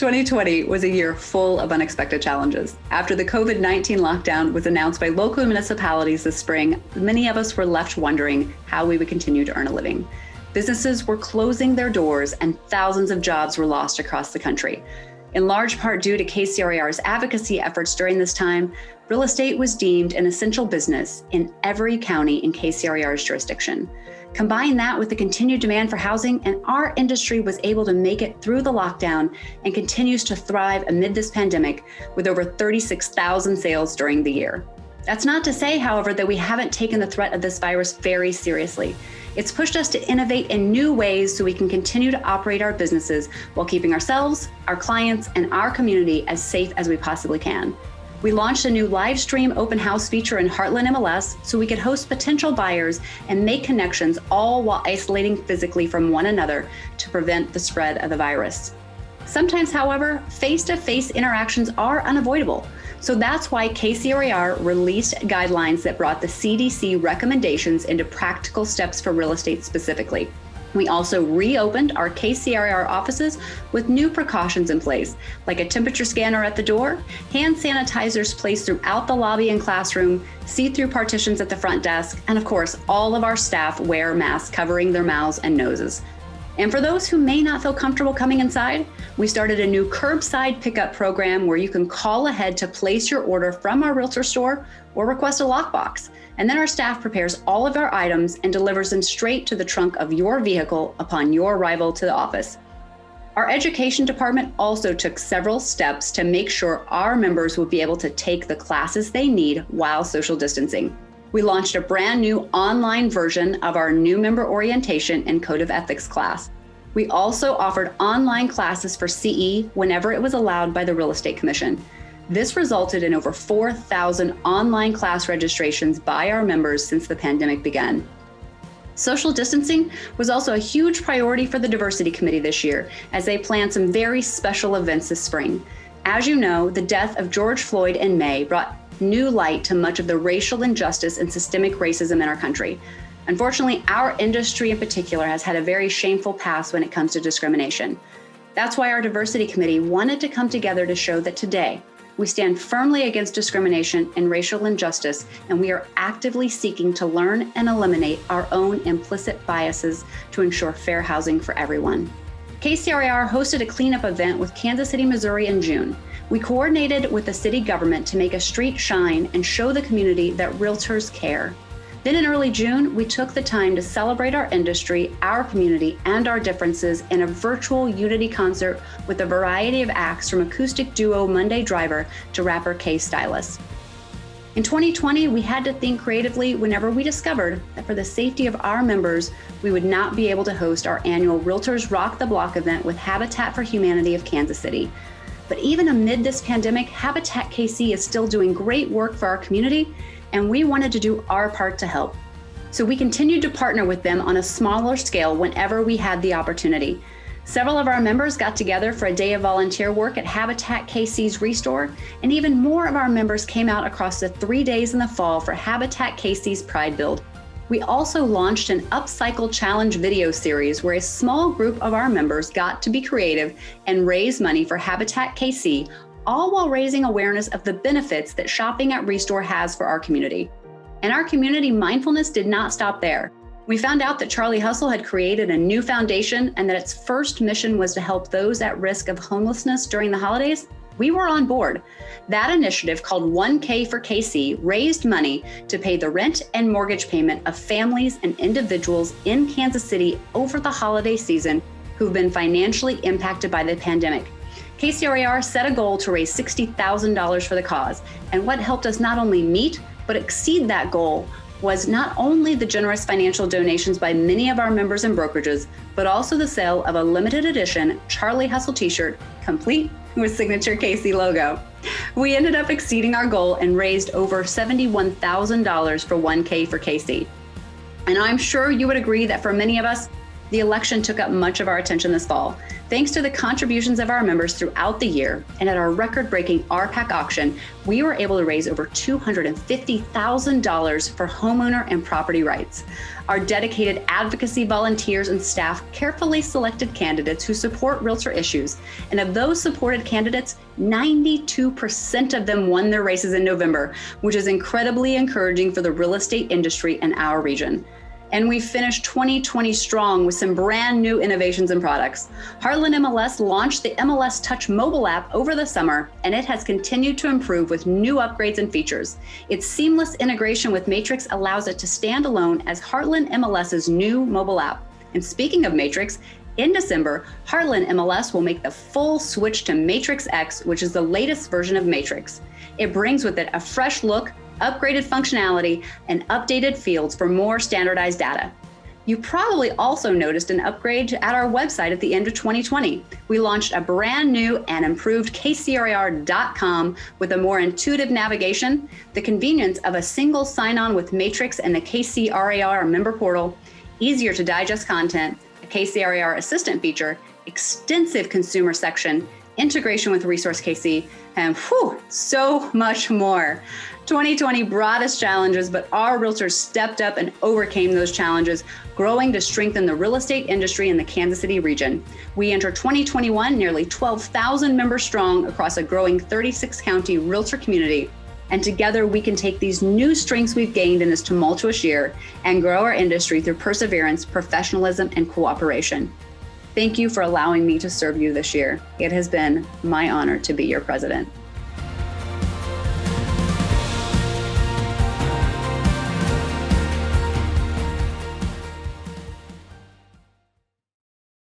2020 was a year full of unexpected challenges. After the COVID-19 lockdown was announced by local municipalities this spring, many of us were left wondering how we would continue to earn a living. Businesses were closing their doors and thousands of jobs were lost across the country. In large part due to KCRAR's advocacy efforts during this time, real estate was deemed an essential business in every county in KCRAR's jurisdiction. Combine that with the continued demand for housing, and our industry was able to make it through the lockdown and continues to thrive amid this pandemic with over 36,000 sales during the year. That's not to say, however, that we haven't taken the threat of this virus very seriously. It's pushed us to innovate in new ways so we can continue to operate our businesses while keeping ourselves, our clients, and our community as safe as we possibly can. We launched a new live stream open house feature in Heartland MLS so we could host potential buyers and make connections, all while isolating physically from one another to prevent the spread of the virus. Sometimes, however, face-to-face interactions are unavoidable. So that's why KCRAR released guidelines that brought the CDC recommendations into practical steps for real estate specifically. We also reopened our KCRAR offices with new precautions in place, like a temperature scanner at the door, hand sanitizers placed throughout the lobby and classroom, see-through partitions at the front desk, and of course, all of our staff wear masks covering their mouths and noses. And for those who may not feel comfortable coming inside, we started a new curbside pickup program where you can call ahead to place your order from our realtor store or request a lockbox. And then our staff prepares all of our items and delivers them straight to the trunk of your vehicle upon your arrival to the office. Our education department also took several steps to make sure our members would be able to take the classes they need while social distancing. We launched a brand new online version of our new member orientation and code of ethics class. We also offered online classes for CE whenever it was allowed by the Real Estate Commission. This resulted in over 4,000 online class registrations by our members since the pandemic began. Social distancing was also a huge priority for the Diversity Committee this year, as they planned some very special events this spring. As you know, the death of George Floyd in May brought new light to much of the racial injustice and systemic racism in our country. Unfortunately, our industry in particular has had a very shameful past when it comes to discrimination. That's why our Diversity Committee wanted to come together to show that today, we stand firmly against discrimination and racial injustice, and we are actively seeking to learn and eliminate our own implicit biases to ensure fair housing for everyone. KCRAR hosted a cleanup event with Kansas City, Missouri in June. We coordinated with the city government to make a street shine and show the community that realtors care. Then in early June, we took the time to celebrate our industry, our community, and our differences in a virtual unity concert with a variety of acts from acoustic duo Monday Driver to rapper K Stylus. In 2020, we had to think creatively whenever we discovered that for the safety of our members, we would not be able to host our annual Realtors Rock the Block event with Habitat for Humanity of Kansas City. But even amid this pandemic, Habitat KC is still doing great work for our community, and we wanted to do our part to help. So we continued to partner with them on a smaller scale whenever we had the opportunity. Several of our members got together for a day of volunteer work at Habitat KC's Restore, and even more of our members came out across the 3 days in the fall for Habitat KC's Pride Build. We also launched an Upcycle Challenge video series where a small group of our members got to be creative and raise money for Habitat KC, all while raising awareness of the benefits that shopping at Restore has for our community. And our community mindfulness did not stop there. We found out that Charlie Hustle had created a new foundation and that its first mission was to help those at risk of homelessness during the holidays. We were on board. That initiative, called 1K for KC, raised money to pay the rent and mortgage payment of families and individuals in Kansas City over the holiday season who've been financially impacted by the pandemic. KCRAR set a goal to raise $60,000 for the cause, and what helped us not only meet but exceed that goal was not only the generous financial donations by many of our members and brokerages, but also the sale of a limited edition Charlie Hustle t-shirt, complete with signature KC logo. We ended up exceeding our goal and raised over $71,000 for 1K for KC. And I'm sure you would agree that for many of us, the election took up much of our attention this fall. Thanks to the contributions of our members throughout the year and at our record-breaking RPAC auction, we were able to raise over $250,000 for homeowner and property rights. Our dedicated advocacy volunteers and staff carefully selected candidates who support realtor issues. And of those supported candidates, 92% of them won their races in November, which is incredibly encouraging for the real estate industry in our region. And we finished 2020 strong with some brand new innovations and products. Heartland MLS launched the MLS Touch mobile app over the summer, and it has continued to improve with new upgrades and features. Its seamless integration with Matrix allows it to stand alone as Heartland MLS's new mobile app. And speaking of Matrix, in December, Heartland MLS will make the full switch to Matrix X, which is the latest version of Matrix. It brings with it a fresh look, upgraded functionality, and updated fields for more standardized data. You probably also noticed an upgrade at our website at the end of 2020. We launched a brand new and improved kcrar.com with a more intuitive navigation, the convenience of a single sign-on with Matrix and the KCRAR member portal, easier to digest content, a KCRAR assistant feature, extensive consumer section, integration with Resource KC, and so much more. 2020 brought us challenges, but our realtors stepped up and overcame those challenges, growing to strengthen the real estate industry in the Kansas City region. We enter 2021 nearly 12,000 members strong across a growing 36-county realtor community. And together we can take these new strengths we've gained in this tumultuous year and grow our industry through perseverance, professionalism, and cooperation. Thank you for allowing me to serve you this year. It has been my honor to be your president.